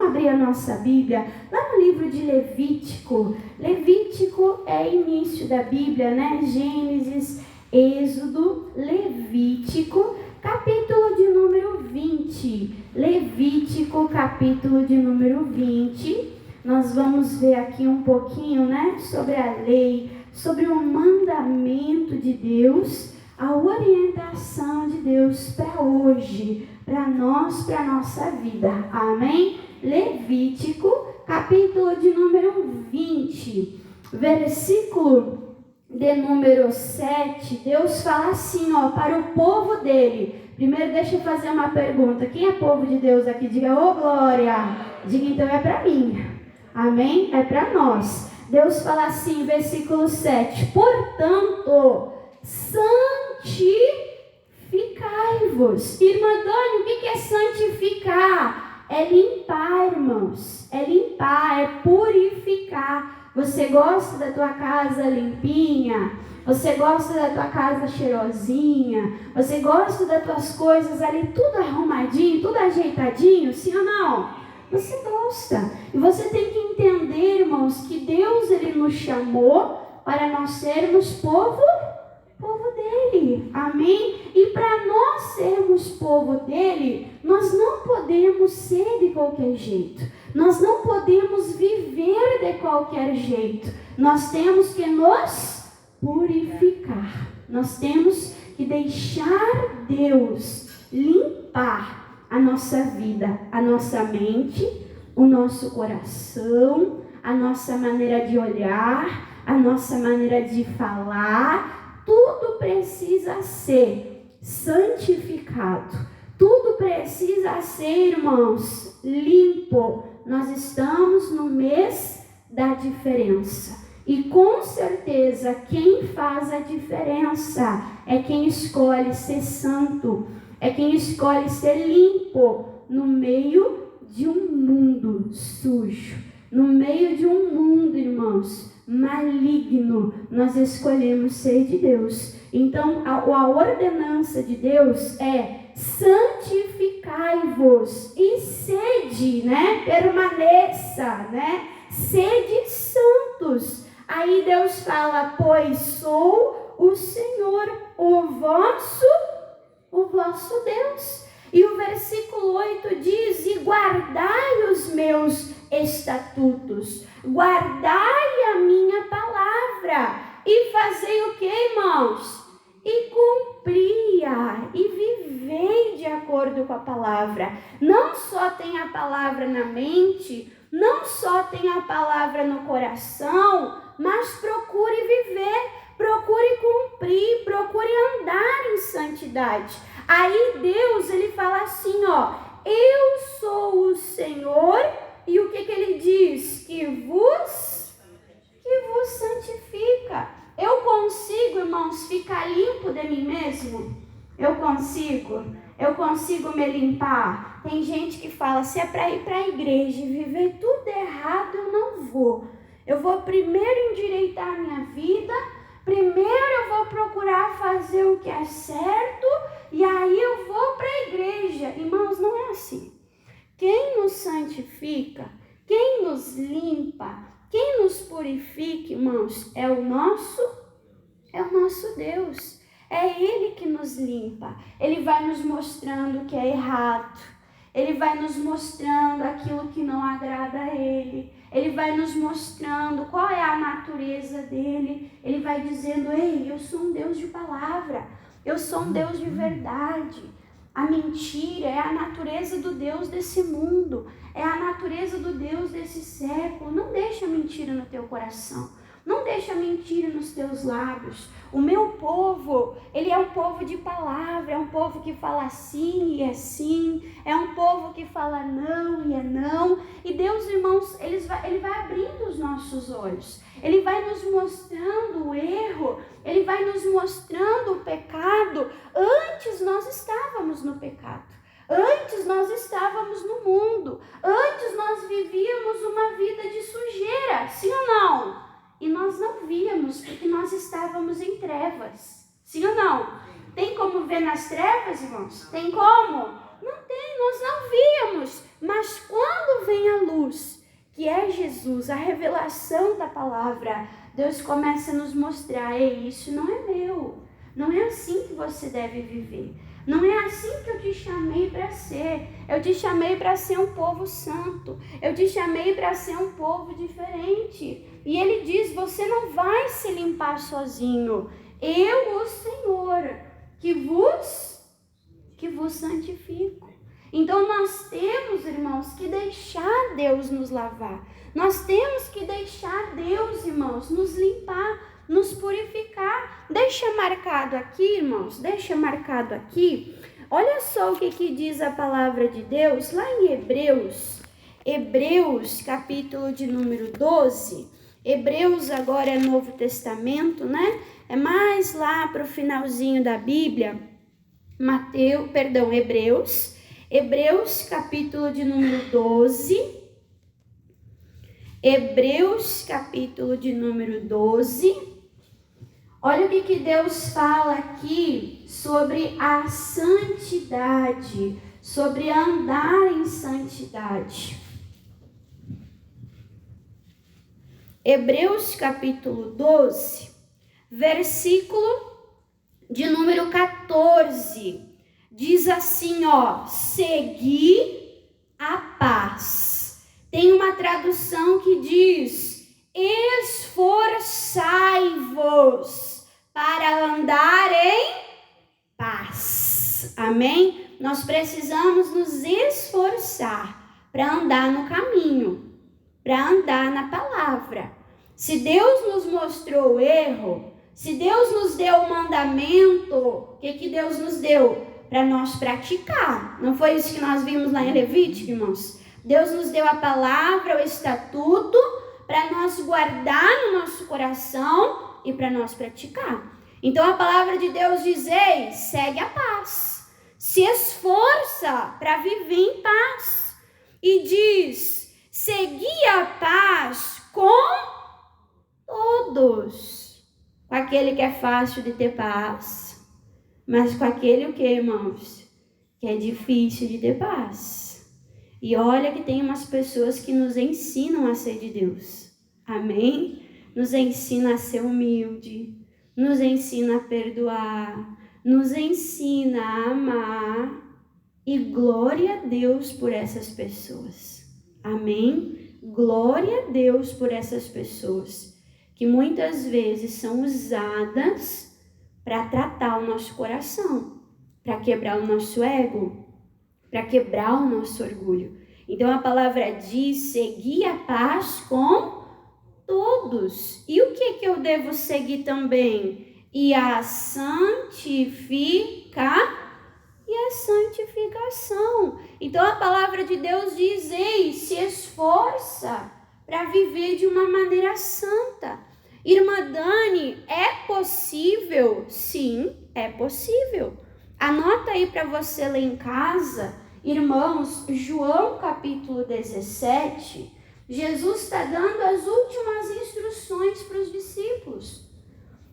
abrir a nossa Bíblia lá no livro de Levítico. Levítico é início da Bíblia, né? Gênesis, Êxodo, Levítico, capítulo de número 20. Levítico, capítulo de número 20. Nós vamos ver aqui um pouquinho, né, sobre a lei, sobre o mandamento de Deus, a orientação de Deus para hoje, para nós, para a nossa vida. Amém? Levítico, capítulo de número 20, versículo de número 7, Deus fala assim, para o povo dele. Primeiro deixa eu fazer uma pergunta. Quem é povo de Deus aqui? Diga, ô glória. Diga, então é para mim. Amém? É para nós. Deus fala assim, versículo 7. Portanto, santificai-vos. Irmã Dani, o que é santificar? É limpar, irmãos. É limpar, é purificar. Você gosta da tua casa limpinha? Você gosta da tua casa cheirosinha? Você gosta das tuas coisas ali tudo arrumadinho, tudo ajeitadinho? Sim ou não? Você gosta. E você tem que entender, irmãos, que Deus, Ele nos chamou para nós sermos povo dele. Amém? E para nós sermos povo dele, nós não podemos ser de qualquer jeito. Nós não podemos viver de qualquer jeito. Nós temos que nos purificar. Nós temos que deixar Deus limpar a nossa vida, a nossa mente, o nosso coração, a nossa maneira de olhar, a nossa maneira de falar. Tudo precisa ser santificado. Tudo precisa ser, irmãos, limpo. Nós estamos no mês da diferença. E com certeza quem faz a diferença é quem escolhe ser santo. É quem escolhe ser limpo no meio de um mundo sujo. No meio de um mundo, irmãos, maligno. Nós escolhemos ser de Deus. Então, a ordenança de Deus é santificai-vos e sede, né? Permaneça, né? Sede santos. Aí Deus fala, pois sou o Senhor, o vosso Deus. E o versículo 8 diz, e guardai os meus estatutos, guardai a minha palavra, e fazei o que, irmãos? E cumpria, e vivei de acordo com a palavra. Não só tem a palavra na mente, não só tem a palavra no coração, mas procure viver, procure cumprir, procure andar em santidade. Aí Deus, Ele fala assim, eu sou o Senhor, e o que ele diz? Que vos santifica. Eu consigo, irmãos, ficar limpo de mim mesmo? Eu consigo me limpar. Tem gente que fala, se é para ir para a igreja e viver tudo errado, eu não vou. Eu vou primeiro endireitar a minha vida, primeiro eu vou procurar fazer o que é certo, e aí eu vou para a igreja. Irmãos, não é assim. Quem nos santifica, quem nos limpa, quem nos purifica, irmãos, é o nosso Deus. É Ele que nos limpa. Ele vai nos mostrando o que é errado. Ele vai nos mostrando aquilo que não agrada a Ele. Ele vai nos mostrando qual é a natureza dEle. Ele vai dizendo, ei, eu sou um Deus de palavra. Eu sou um Deus de verdade. A mentira é a natureza do Deus desse mundo. É a natureza do Deus desse século. Não deixa mentira no teu coração. Não deixa mentira nos teus lábios. O meu povo, ele é um povo de palavra, é um povo que fala sim e é sim, é um povo que fala não e é não. E Deus, irmãos, ele vai abrindo os nossos olhos. Ele vai nos mostrando o erro, ele vai nos mostrando o pecado. Antes nós estávamos no pecado. Antes nós estávamos no mundo. Antes nós vivíamos uma vida de sujeira, sim ou não? E nós não víamos, porque nós estávamos em trevas. Sim ou não? Tem como ver nas trevas, irmãos? Tem como? Não tem, nós não víamos. Mas quando vem a luz, que é Jesus, a revelação da palavra, Deus começa a nos mostrar: ei, isso não é meu. Não é assim que você deve viver. Não é assim que eu te chamei para ser. Eu te chamei para ser um povo santo. Eu te chamei para ser um povo diferente. E ele diz: você não vai se limpar sozinho. Eu, o Senhor, que vos santifico. Então nós temos, irmãos, que deixar Deus nos lavar. Nós temos que deixar Deus, irmãos, nos limpar, nos purificar. Deixa marcado aqui, irmãos, deixa marcado aqui. Olha só o que diz a palavra de Deus lá em Hebreus, capítulo de número 12. Hebreus agora é Novo Testamento, né? É mais lá para o finalzinho da Bíblia. Hebreus, capítulo de número 12. Hebreus, capítulo de número 12. Olha o que Deus fala aqui sobre a santidade, sobre andar em santidade. Hebreus, capítulo 12, versículo de número 14. Diz assim, ó: segui a paz. Tem uma tradução que diz: esforçai-vos para andar em paz. Amém? Nós precisamos nos esforçar para andar no caminho, para andar na palavra. Se Deus nos mostrou o erro, se Deus nos deu o mandamento, o que Deus nos deu? Para nós praticar. Não foi isso que nós vimos lá em Levítico, irmãos? Deus nos deu a palavra, o estatuto, para nós guardar no nosso coração e para nós praticar. Então a palavra de Deus diz: ei, segue a paz, se esforça para viver em paz. E diz: segui a paz com todos. Com aquele que é fácil de ter paz, mas com aquele o que, irmãos? Que é difícil de ter paz. E olha que tem umas pessoas que nos ensinam a ser de Deus. Amém? Nos ensina a ser humilde, nos ensina a perdoar, nos ensina a amar. E glória a Deus por essas pessoas. Amém? Glória a Deus por essas pessoas que muitas vezes são usadas para tratar o nosso coração, para quebrar o nosso ego, para quebrar o nosso orgulho. Então a palavra diz: segui a paz com todos. E o que eu devo seguir também? E a santificação. Então a palavra de Deus diz: ei, se esforça para viver de uma maneira santa. Irmã Dani, é possível? Sim, é possível. Anota aí para você ler em casa, irmãos, João capítulo 17, Jesus está dando as últimas instruções para os discípulos.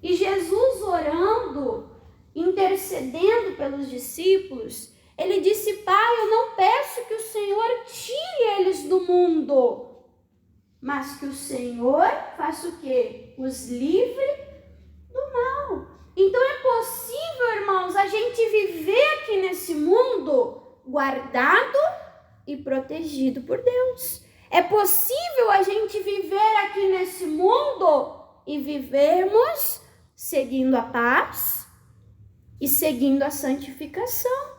E Jesus orando, intercedendo pelos discípulos, ele disse: Pai, eu não peço que o Senhor tire eles do mundo, mas que o Senhor faça o quê? Os livre do mal. Então é possível, irmãos, a gente viver aqui nesse mundo guardado e protegido por Deus. É possível a gente viver aqui nesse mundo e vivermos seguindo a paz e seguindo a santificação.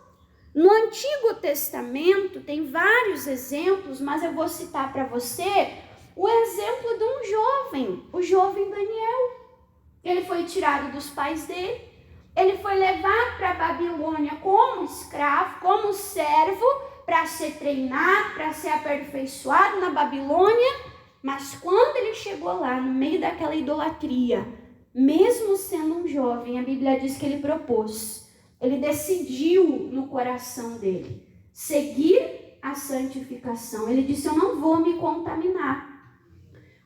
No Antigo Testamento tem vários exemplos, mas eu vou citar para você o exemplo de um jovem, o jovem Daniel. Ele foi tirado dos pais dele, ele foi levado para a Babilônia como escravo, como servo, para ser treinado, para ser aperfeiçoado na Babilônia. Mas quando ele chegou lá, no meio daquela idolatria, mesmo sendo um jovem, a Bíblia diz que ele propôs, ele decidiu no coração dele seguir a santificação. Ele disse: eu não vou me contaminar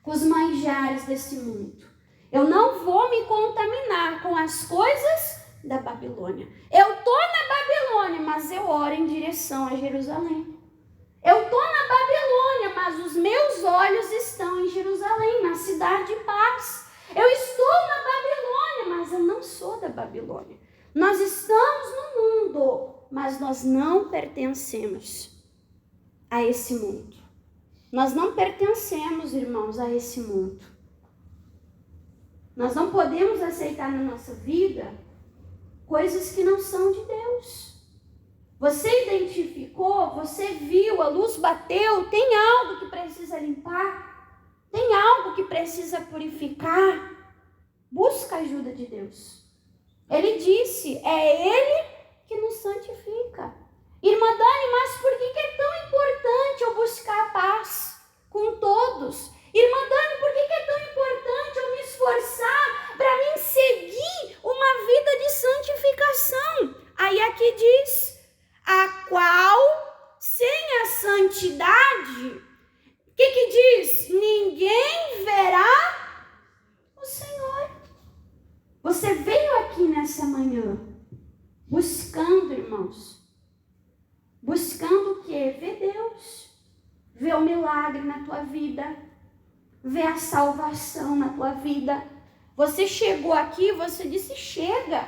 com os manjares desse mundo. Eu não vou me contaminar com as coisas da Babilônia. Eu estou na Babilônia, mas eu oro em direção a Jerusalém. Eu estou na Babilônia, mas os meus olhos estão em Jerusalém, na cidade de paz. Eu estou na Babilônia, mas eu não sou da Babilônia. Nós estamos no mundo, mas nós não pertencemos a esse mundo. Nós não pertencemos, irmãos, a esse mundo. Nós não podemos aceitar na nossa vida coisas que não são de Deus. Você identificou, você viu, a luz bateu, tem algo que precisa limpar, tem algo que precisa purificar. Busca a ajuda de Deus. Ele disse, é Ele que nos santifica. Irmã Dani, mas por que é tão importante eu buscar a paz com todos? Irmã Dani, por que é tão importante eu me esforçar para mim seguir uma vida de santificação? Aí aqui diz, a qual sem a santidade, o que diz? Ninguém verá o Senhor. Você veio aqui nessa manhã buscando, irmãos, buscando o quê? Ver Deus, ver o milagre na tua vida, ver a salvação na tua vida. Você chegou aqui, você disse, chega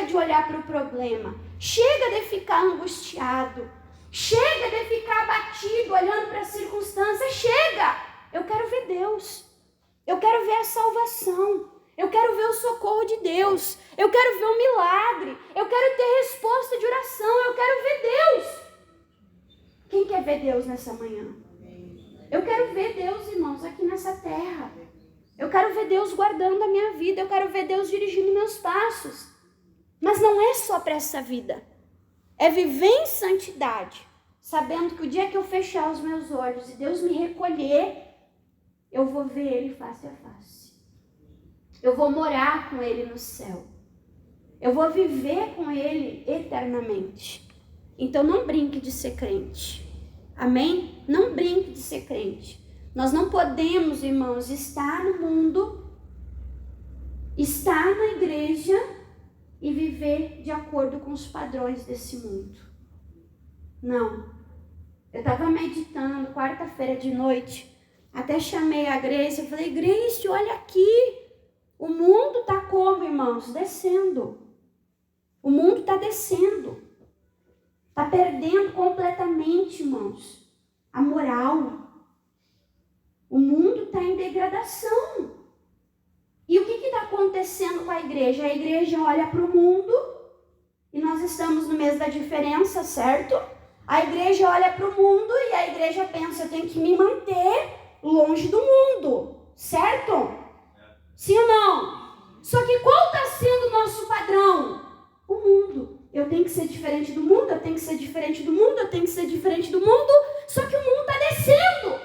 de olhar para o problema, chega de ficar angustiado, chega de ficar abatido olhando para as circunstâncias, chega! Eu quero ver Deus, eu quero ver a salvação, eu quero ver o socorro de Deus, eu quero ver o milagre, eu quero ter resposta de oração, eu quero ver Deus. Quem quer ver Deus nessa manhã? Eu quero ver Deus, irmãos, aqui nessa terra. Eu quero ver Deus guardando a minha vida, eu quero ver Deus dirigindo meus passos. Mas não é só para essa vida, é viver em santidade, sabendo que o dia que eu fechar os meus olhos e Deus me recolher, eu vou ver Ele face a face. Eu vou morar com Ele no céu. Eu vou viver com Ele eternamente. Então não brinque de ser crente. Amém? Não brinque de ser crente. Nós não podemos, irmãos, estar no mundo, estar na igreja e viver de acordo com os padrões desse mundo. Não. Eu estava meditando quarta-feira de noite, até chamei a Grace, eu falei, Grace, olha aqui, o mundo está como, irmãos? Descendo. O mundo está descendo. Está perdendo completamente, irmãos, a moral. O mundo está em degradação. E o que está acontecendo com a igreja? A igreja olha para o mundo, e nós estamos no mês da diferença, certo? A igreja olha para o mundo e a igreja pensa, eu tenho que me manter longe do mundo, certo? Sim ou não? Só que qual está sendo o nosso padrão? O mundo. Eu tenho que ser diferente do mundo, eu tenho que ser diferente do mundo, eu tenho que ser diferente do mundo, só que o mundo está descendo.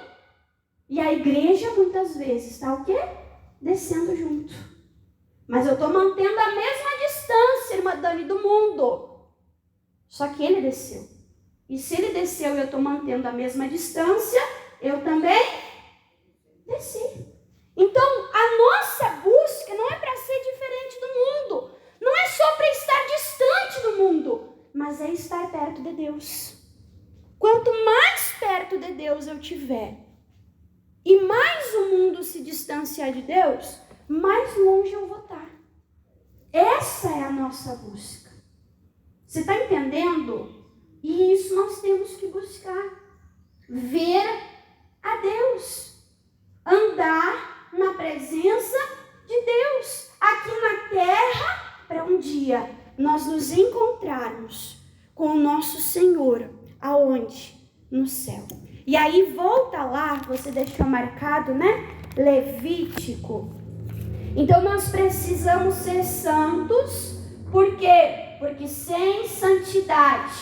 E a igreja muitas vezes está o quê? Descendo junto. Mas eu estou mantendo a mesma distância, irmã Dani, do mundo. Só que ele desceu. E se ele desceu e eu estou mantendo a mesma distância, eu também desci. Então, a nossa busca não é para ser diferente do mundo. Não é só para estar distante do mundo, mas é estar perto de Deus. Quanto mais perto de Deus eu tiver, e mais o mundo se distanciar de Deus, mais longe eu vou estar. Essa é a nossa busca. Você está entendendo? E isso nós temos que buscar. Ver a Deus. Andar na presença de Deus. Aqui na terra, para um dia nós nos encontrarmos com o nosso Senhor. Aonde? No céu. E aí volta lá, você deixou marcado, né? Levítico. Então nós precisamos ser santos. Por quê? Porque sem santidade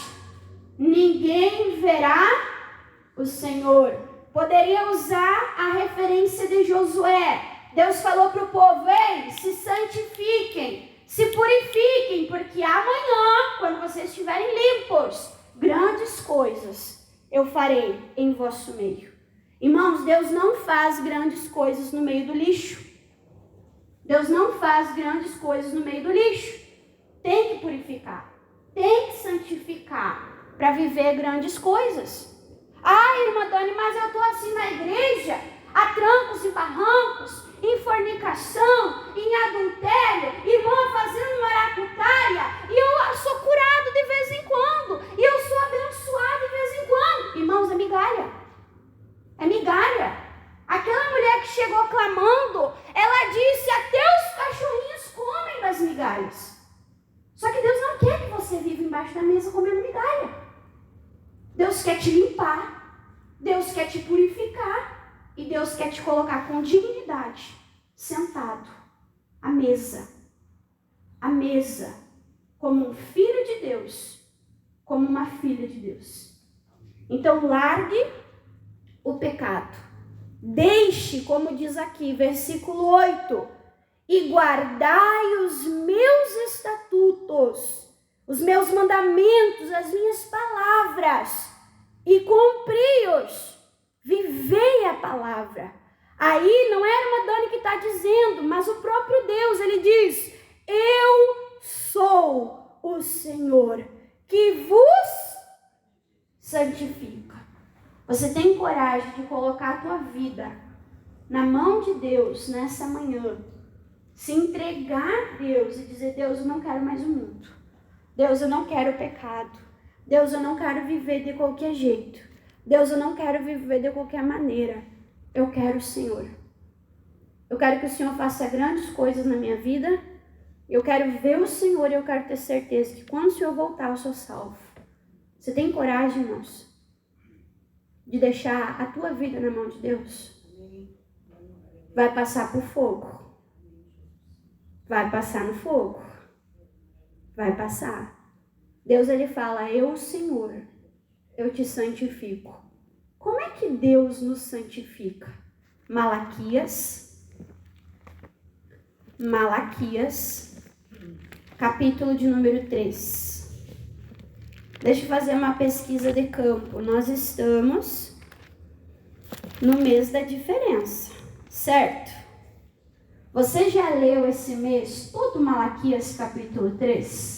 ninguém verá o Senhor. Poderia usar a referência de Josué. Deus falou para o povo, ei, se santifiquem, se purifiquem, porque amanhã, quando vocês estiverem limpos, grandes coisas eu farei em vosso meio. Irmãos, Deus não faz grandes coisas no meio do lixo. Deus não faz grandes coisas no meio do lixo. Tem que purificar, tem que santificar para viver grandes coisas. Ah, irmã Dani, mas eu estou assim na igreja, a trancos e barrancos, em fornicação, em adultério, irmã fazendo maracutaia, e eu sou curado de vez em quando, e eu sou abençoado de vez em quando. Irmãos, é migalha. É migalha. Aquela mulher que chegou clamando, ela disse, até os cachorrinhos comem das migalhas. Só que Deus não quer que você viva embaixo da mesa comendo migalha. Deus quer te limpar, Deus quer te purificar, e Deus quer te colocar com dignidade, sentado, à mesa, como um filho de Deus, como uma filha de Deus. Então largue o pecado, deixe, como diz aqui, versículo 8, e guardai os meus estatutos, os meus mandamentos, as minhas palavras, e cumpri-os. Vivei a palavra. Aí não é a irmã Dani que está dizendo, mas o próprio Deus, ele diz, eu sou o Senhor que vos santifica. Você tem coragem de colocar a tua vida na mão de Deus nessa manhã, se entregar a Deus e dizer, Deus, eu não quero mais o mundo. Deus, eu não quero o pecado. Deus, eu não quero viver de qualquer jeito. Deus, eu não quero viver de qualquer maneira. Eu quero o Senhor. Eu quero que o Senhor faça grandes coisas na minha vida. Eu quero ver o Senhor e eu quero ter certeza que quando o Senhor voltar, eu sou salvo. Você tem coragem, irmãos, de deixar a tua vida na mão de Deus? Vai passar por fogo. Vai passar no fogo. Vai passar. Deus, ele fala, eu, Senhor, eu te santifico. Como é que Deus nos santifica? Malaquias, capítulo de número 3. Deixa eu fazer uma pesquisa de campo. Nós estamos no mês da diferença, certo? Você já leu esse mês todo Malaquias capítulo 3?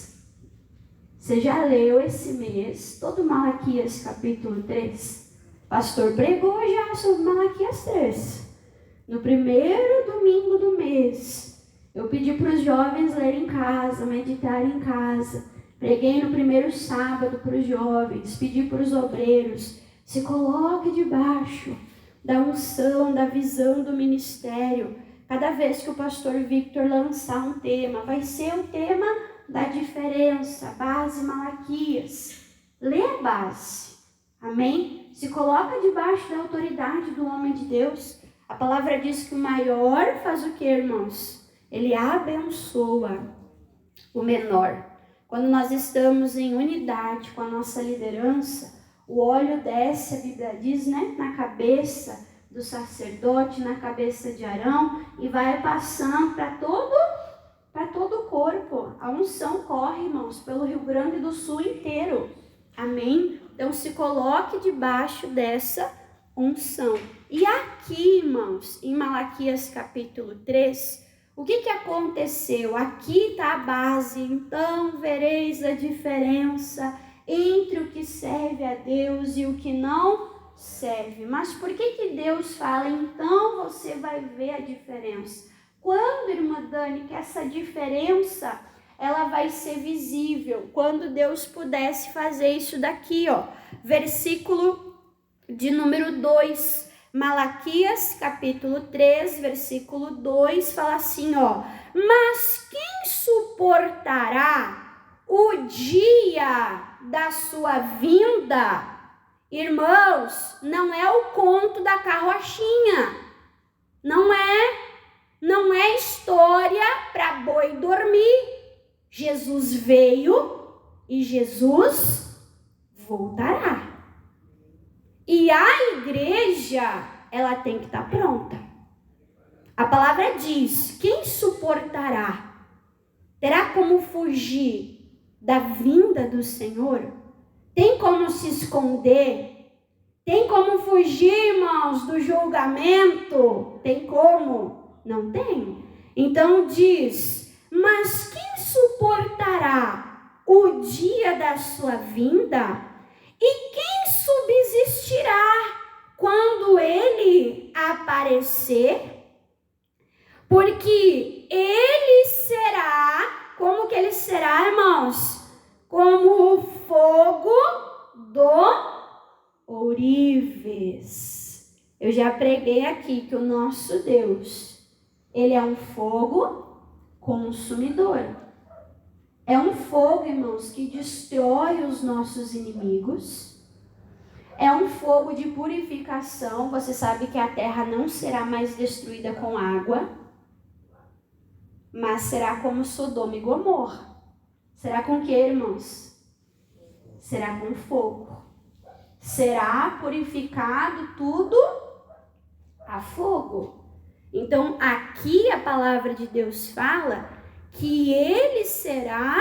Você já leu esse mês todo Malaquias capítulo 3? Pastor pregou já sobre Malaquias 3. No primeiro domingo do mês, eu pedi para os jovens lerem em casa, meditarem em casa. Preguei no primeiro sábado para os jovens, pedi para os obreiros, se coloque debaixo da unção, da visão do ministério. Cada vez que o pastor Victor lançar um tema, vai ser o tema da diferença, base Malaquias. Lê a base, amém? Se coloca debaixo da autoridade do homem de Deus. A palavra diz que o maior faz o que, irmãos? Ele abençoa o menor. Quando nós estamos em unidade com a nossa liderança, o óleo desce, a Bíblia diz, né, na cabeça do sacerdote, na cabeça de Arão, e vai passando para todo o corpo. A unção corre, irmãos, pelo Rio Grande do Sul inteiro. Amém? Então se coloque debaixo dessa unção. E aqui, irmãos, em Malaquias capítulo 3, o que aconteceu? Aqui está a base. Então vereis a diferença entre o que serve a Deus e o que não serve. Mas por que Deus fala, então você vai ver a diferença? Quando, irmã Dani, que essa diferença, ela vai ser visível? Quando Deus pudesse fazer isso daqui, ó. Versículo de número 2. Malaquias, capítulo 3, versículo 2, fala assim, ó. Mas quem suportará o dia da sua vinda? Irmãos, não é o conto da carrochinha. Não é história para boi dormir. Jesus veio e Jesus voltará. E a igreja, ela tem que estar pronta. A palavra diz, quem suportará? Terá como fugir da vinda do Senhor? Tem como se esconder? Tem como fugir, irmãos, do julgamento? Tem como? Não tem. Então diz, mas quem suportará o dia da sua vinda? E quem subsistirá quando ele aparecer, porque ele será, como que ele será, irmãos? Como o fogo do ourives. Eu já preguei aqui que o nosso Deus, ele é um fogo consumidor. É um fogo, irmãos, que destrói os nossos inimigos. É um fogo de purificação. Você sabe que a terra não será mais destruída com água, mas será como Sodoma e Gomorra. Será com que, irmãos? Será com fogo. Será purificado tudo a fogo. Então, aqui a palavra de Deus fala que ele será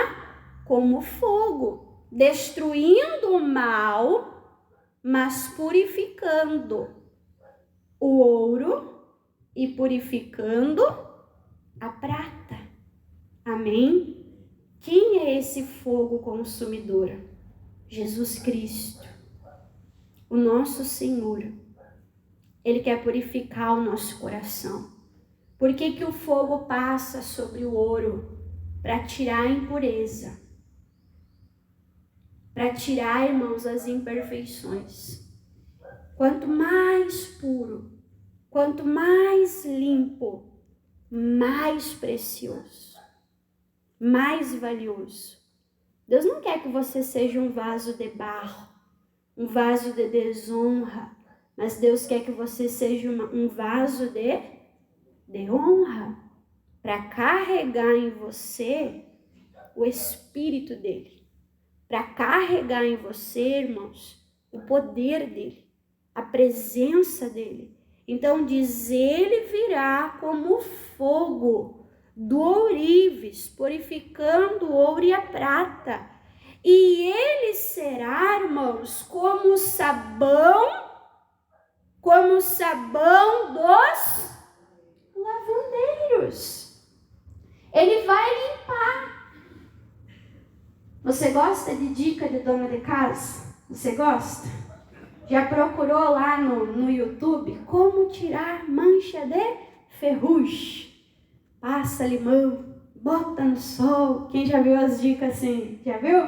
como fogo, destruindo o mal, mas purificando o ouro e purificando a prata. Amém? Quem é esse fogo consumidor? Jesus Cristo, o nosso Senhor. Ele quer purificar o nosso coração. Por que que o fogo passa sobre o ouro? Para tirar a impureza. Para tirar, irmãos, as imperfeições. Quanto mais puro, quanto mais limpo, mais precioso, mais valioso. Deus não quer que você seja um vaso de barro, um vaso de desonra, mas Deus quer que você seja um vaso de honra, para carregar em você o Espírito dele, para carregar em você, irmãos, o poder dele, a presença dele. Então diz, ele virá como fogo do ourives, purificando o ouro e a prata. E ele será, irmãos, como o sabão dos lavandeiros. Ele vai limpar. Você gosta de dica de dona de casa? Você gosta? Já procurou lá no YouTube como tirar mancha de ferrugem? Passa limão, bota no sol. Quem já viu as dicas assim? Já viu?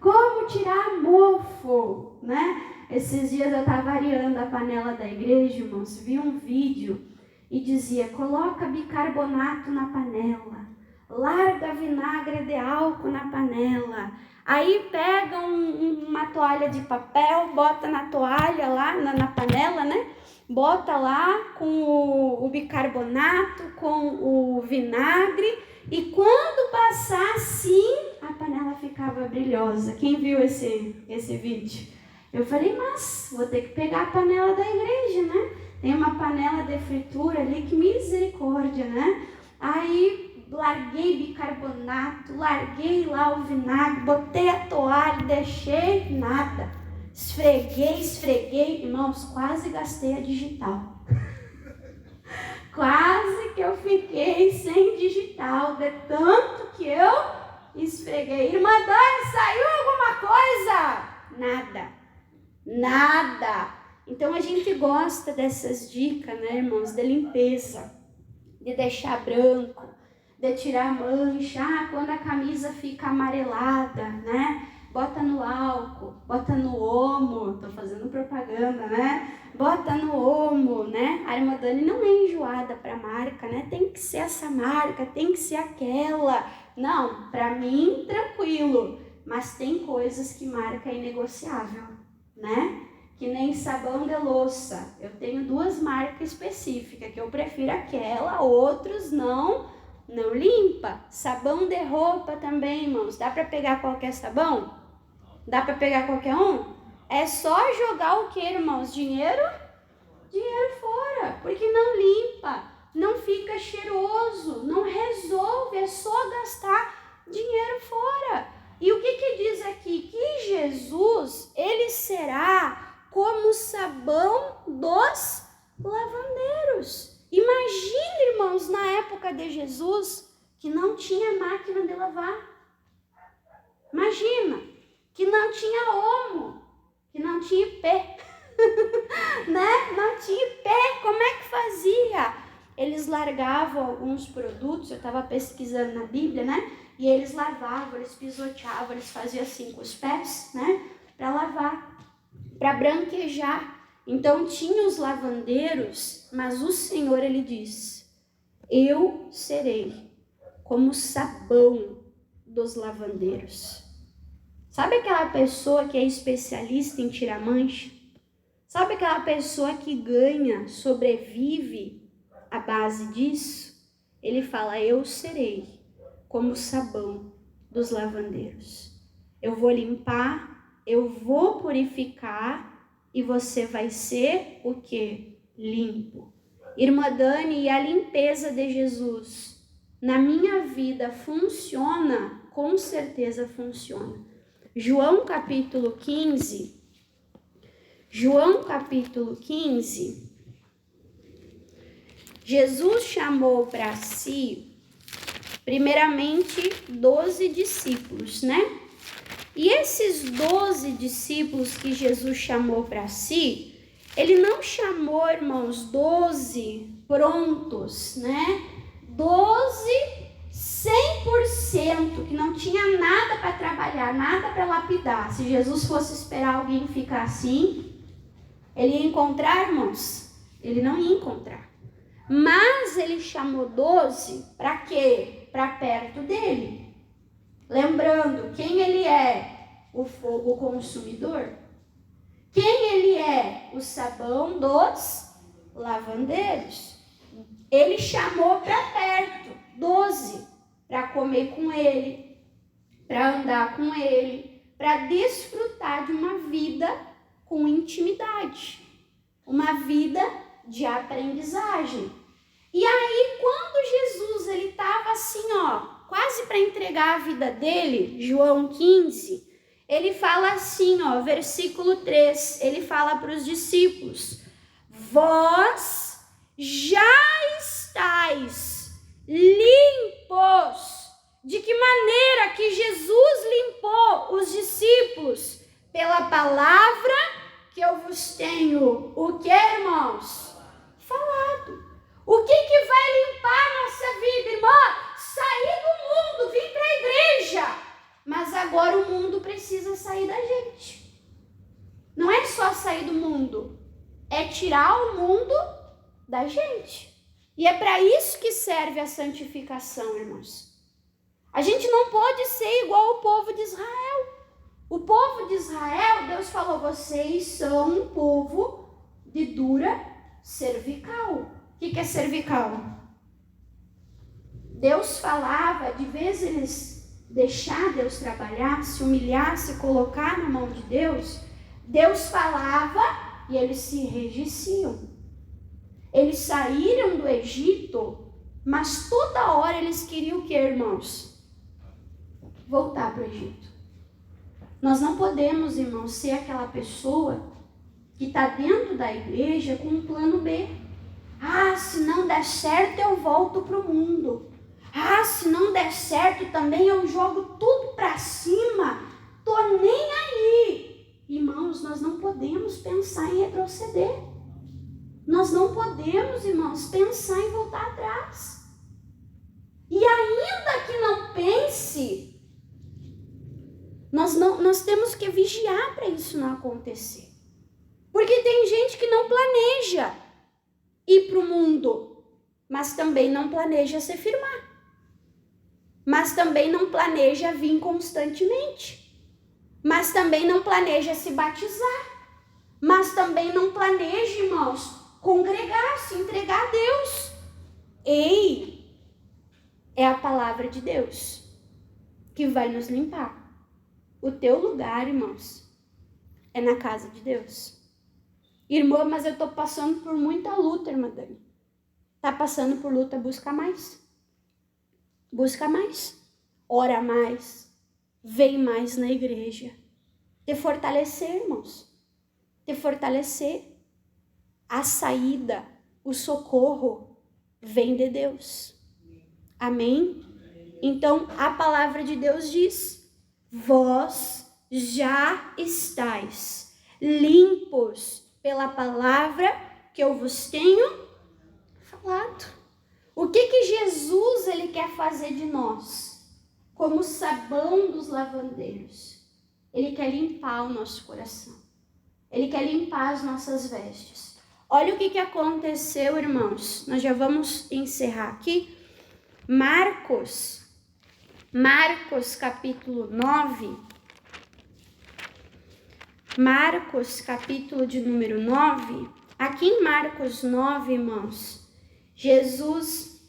Como tirar mofo, né? Esses dias eu estava areando a panela da igreja, irmãos. Vi um vídeo e dizia, coloca bicarbonato na panela. Larga vinagre de álcool na panela. Aí pega uma toalha de papel, bota na toalha lá, na panela, né? Bota lá com o bicarbonato, com o vinagre. E quando passar assim, a panela ficava brilhosa. Quem viu esse vídeo? Eu falei, mas vou ter que pegar a panela da igreja, né? Tem uma panela de fritura ali, que misericórdia, né? Aí larguei bicarbonato, larguei lá o vinagre, botei a toalha, deixei nada. Esfreguei, irmãos, quase gastei a digital. Quase que eu fiquei sem digital, de tanto que eu esfreguei. Irmã Dani, saiu alguma coisa? Nada. Então a gente gosta dessas dicas, né, irmãos, de limpeza, de deixar branco, de tirar mancha, quando a camisa fica amarelada, né? Bota no álcool, bota no omo, tô fazendo propaganda, né? Bota no omo, né? A irmã Dani não é enjoada para marca, né? Tem que ser essa marca, tem que ser aquela. Não, para mim, tranquilo. Mas tem coisas que marca é inegociável, né? Que nem sabão de louça. Eu tenho 2 marcas específicas, que eu prefiro aquela, outros não limpa. Sabão de roupa também, irmãos. Dá para pegar qualquer sabão? Dá para pegar qualquer um? É só jogar o que, irmãos? Dinheiro fora, porque não limpa, não fica cheiroso, não resolve, é só gastar dinheiro fora. E o que diz aqui? Que Jesus, ele será como o sabão dos lavandeiros. Imagine, irmãos, na época de Jesus, que não tinha máquina de lavar. Imagina, que não tinha omo, que não tinha pé, né? Não tinha pé, como é que fazia? Eles largavam alguns produtos, eu estava pesquisando na Bíblia, né? E eles lavavam, eles pisoteavam, eles faziam assim com os pés, né? Para lavar, para branquejar. Então tinha os lavandeiros, mas o Senhor, ele diz: eu serei como o sabão dos lavandeiros. Sabe aquela pessoa que é especialista em tirar mancha? Sabe aquela pessoa que ganha, sobrevive à base disso? Ele fala: eu serei como o sabão dos lavandeiros. Eu vou limpar, eu vou purificar e você vai ser o quê? Limpo. Irmã Dani, e a limpeza de Jesus na minha vida funciona? Com certeza funciona. João capítulo 15, Jesus chamou para si, primeiramente, 12 discípulos, né? E esses 12 discípulos que Jesus chamou para si, ele não chamou, irmãos, 12 prontos, né? 12 100%, que não tinha nada para trabalhar, nada para lapidar. Se Jesus fosse esperar alguém ficar assim, ele ia encontrar, irmãos? Ele não ia encontrar. Mas ele chamou 12 para quê? Para perto dele. Lembrando, quem ele é? O fogo consumidor. Quem ele é? O sabão dos lavandeiros. Ele chamou para perto 12 para comer com ele, para andar com ele, para desfrutar de uma vida com intimidade, uma vida de aprendizagem. E aí, quando Jesus ele estava assim, quase para entregar a vida dele, João 15, ele fala assim, versículo 3, ele fala para os discípulos: vós já estáis limpos. De que maneira que Jesus limpou os discípulos? Pela palavra que eu vos tenho, o que, irmãos? Falado. O que vai limpar a nossa vida, irmã? Sair do mundo, vir para a igreja. Mas agora o mundo precisa sair da gente. Não é só sair do mundo, é tirar o mundo da gente. E é para isso que serve a santificação, irmãos. A gente não pode ser igual ao povo de Israel. O povo de Israel, Deus falou: vocês são um povo de dura cervical. O que é cervical? Deus falava, de vez eles deixar Deus trabalhar, se humilhar, se colocar na mão de Deus, Deus falava e eles se enrijeciam. Eles saíram do Egito, mas toda hora eles queriam o que, irmãos? Voltar para o Egito. Nós não podemos, irmãos, ser aquela pessoa que está dentro da igreja com um plano B. Se não der certo eu volto para o mundo. Se não der certo também eu jogo tudo para cima. Tô nem aí. Irmãos, nós não podemos pensar em retroceder. Nós não podemos, irmãos, pensar em voltar atrás. E ainda que não pense, nós temos que vigiar para isso não acontecer. Porque tem gente que não planeja ir para o mundo, mas também não planeja se firmar. Mas também não planeja vir constantemente. Mas também não planeja se batizar. Mas também não planeja, irmãos, congregar, se entregar a Deus. Ei, é a palavra de Deus que vai nos limpar. O teu lugar, irmãos, é na casa de Deus. Irmã, mas eu estou passando por muita luta, irmã Dani. Está passando por luta, busca mais. Busca mais. Ora mais. Vem mais na igreja. Te fortalecer, irmãos. Te fortalecer. A saída, o socorro vem de Deus. Amém? Então, a palavra de Deus diz: vós já estáis limpos pela palavra que eu vos tenho falado. O que Jesus ele quer fazer de nós? Como o sabão dos lavandeiros. Ele quer limpar o nosso coração. Ele quer limpar as nossas vestes. Olha o que aconteceu, irmãos. Nós já vamos encerrar aqui. Marcos capítulo 9. Marcos capítulo de número 9. Aqui em Marcos 9, irmãos, Jesus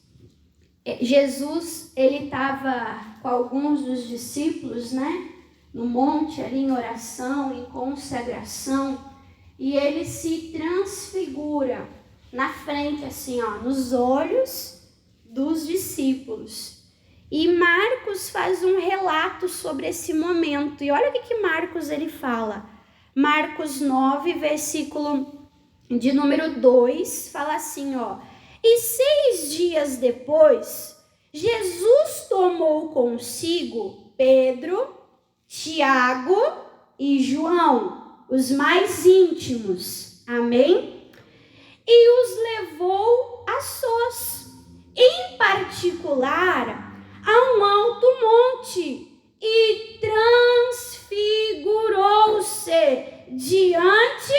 ele estava com alguns dos discípulos, né? No monte ali em oração, em consagração, e ele se transfigura na frente, assim, ó, nos olhos dos discípulos. E Marcos faz um relato sobre esse momento. E olha o que Marcos ele fala. Marcos 9, versículo de número 2, fala assim, ó. E 6 dias depois, Jesus tomou consigo Pedro, Tiago e João, os mais íntimos, amém? E os levou a sós, em particular, a um alto monte, e transfigurou-se diante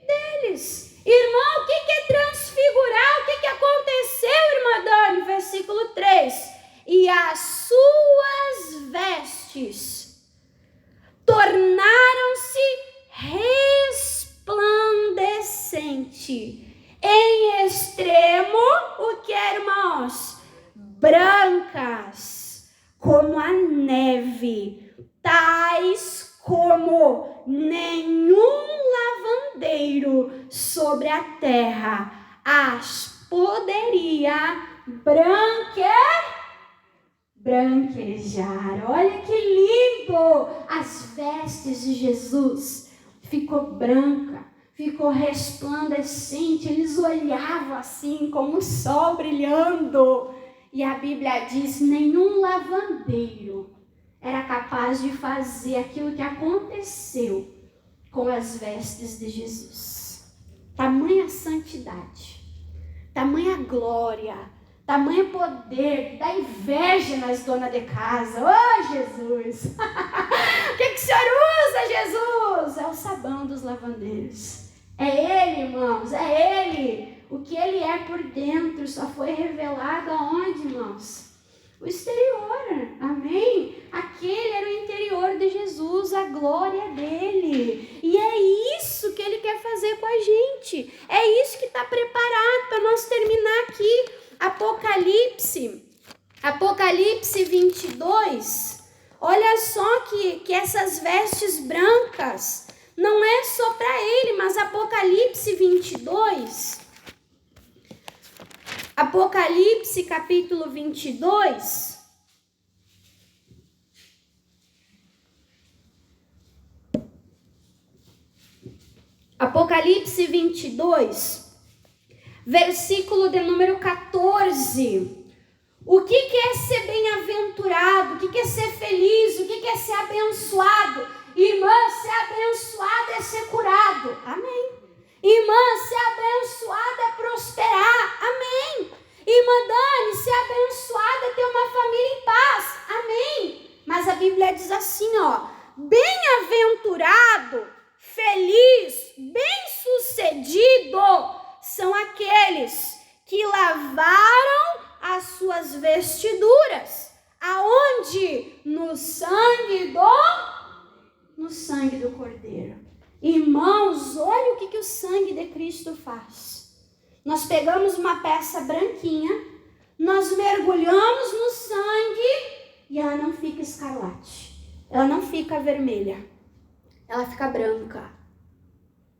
deles. Irmão, o que é transfigurar? O que aconteceu, irmã Dani? Versículo 3. E as suas vestes tornaram-se resplandecente, em extremo, o que, irmãos? Brancas, como a neve, tais como nenhum lavandeiro sobre a terra as poderia branquejar. Olha que lindo! As vestes de Jesus ficou branca, ficou resplandecente. Eles olhavam assim como o sol brilhando. E a Bíblia diz, nenhum lavandeiro era capaz de fazer aquilo que aconteceu com as vestes de Jesus. Tamanha santidade, tamanha glória, tamanho poder, dá inveja nas donas de casa. Oh, Jesus! O que o Senhor usa, Jesus? É o sabão dos lavandeiros. É Ele, irmãos, é Ele. O que Ele é por dentro só foi revelado aonde, irmãos? O exterior, amém? Aquele era o interior de Jesus, a glória dele. E é isso que Ele quer fazer com a gente. É isso que está preparado para nós terminar aqui. Apocalipse 22, olha só que essas vestes brancas não é só para ele, mas Apocalipse 22, Apocalipse capítulo 22, Apocalipse 22, versículo de número 14. O que é ser bem-aventurado? O que é ser feliz? O que é ser abençoado? Irmã, ser abençoado é ser curado. Amém. Irmã, ser abençoado é prosperar. Amém. Irmã Dani, ser abençoado é ter uma família em paz. Amém. Mas a Bíblia diz assim, ó. Bem-aventurado, feliz, bem-sucedido são aqueles que lavaram as suas vestiduras. Aonde? No sangue do Cordeiro. Irmãos, olha o que o sangue de Cristo faz. Nós pegamos uma peça branquinha, nós mergulhamos no sangue e ela não fica escarlate. Ela não fica vermelha. Ela fica branca.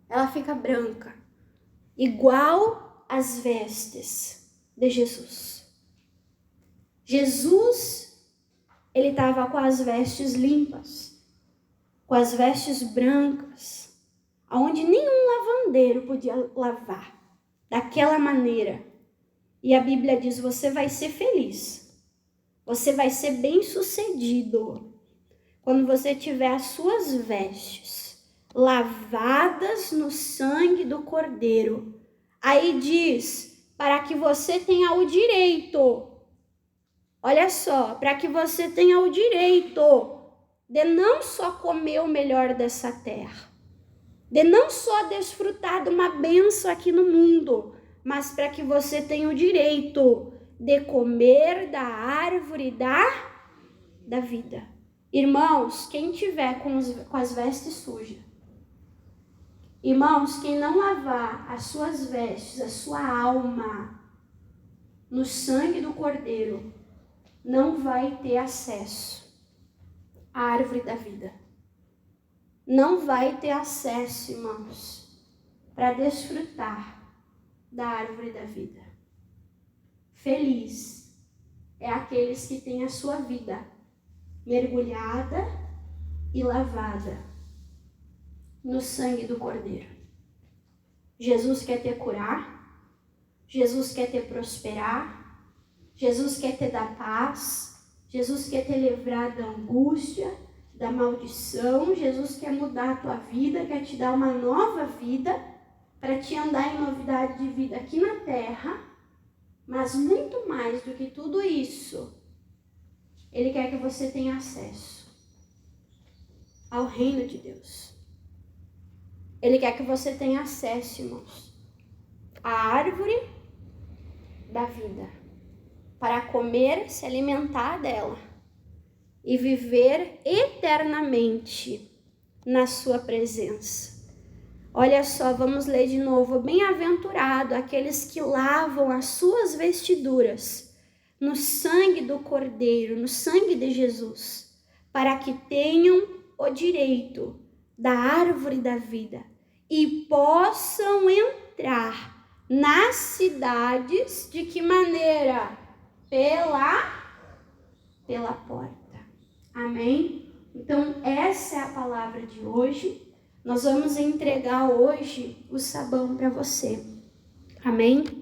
Ela fica branca. Igual as vestes de Jesus. Jesus, ele estava com as vestes limpas, com as vestes brancas, onde nenhum lavandeiro podia lavar, daquela maneira. E a Bíblia diz, você vai ser feliz, você vai ser bem-sucedido, quando você tiver as suas vestes lavadas no sangue do Cordeiro. Aí diz, para que você tenha o direito, olha só, para que você tenha o direito de não só comer o melhor dessa terra, de não só desfrutar de uma bênção aqui no mundo, mas para que você tenha o direito de comer da árvore da vida. Irmãos, quem tiver com as vestes sujas, irmãos, quem não lavar as suas vestes, a sua alma, no sangue do Cordeiro, não vai ter acesso à árvore da vida. Não vai ter acesso, irmãos, para desfrutar da árvore da vida. Feliz é aqueles que têm a sua vida mergulhada e lavada no sangue do Cordeiro. Jesus quer te curar, Jesus quer te prosperar, Jesus quer te dar paz, Jesus quer te livrar da angústia, da maldição. Jesus quer mudar a tua vida, quer te dar uma nova vida, para te andar em novidade de vida aqui na terra. Mas muito mais do que tudo isso, Ele quer que você tenha acesso ao reino de Deus. Ele quer que você tenha acesso, irmãos, à árvore da vida, para comer, se alimentar dela e viver eternamente na sua presença. Olha só, vamos ler de novo. Bem-aventurado aqueles que lavam as suas vestiduras no sangue do Cordeiro, no sangue de Jesus, para que tenham o direito da árvore da vida e possam entrar nas cidades. De que maneira? Pela porta. Amém? Então, essa é a palavra de hoje. Nós vamos entregar hoje o sabão para você. Amém?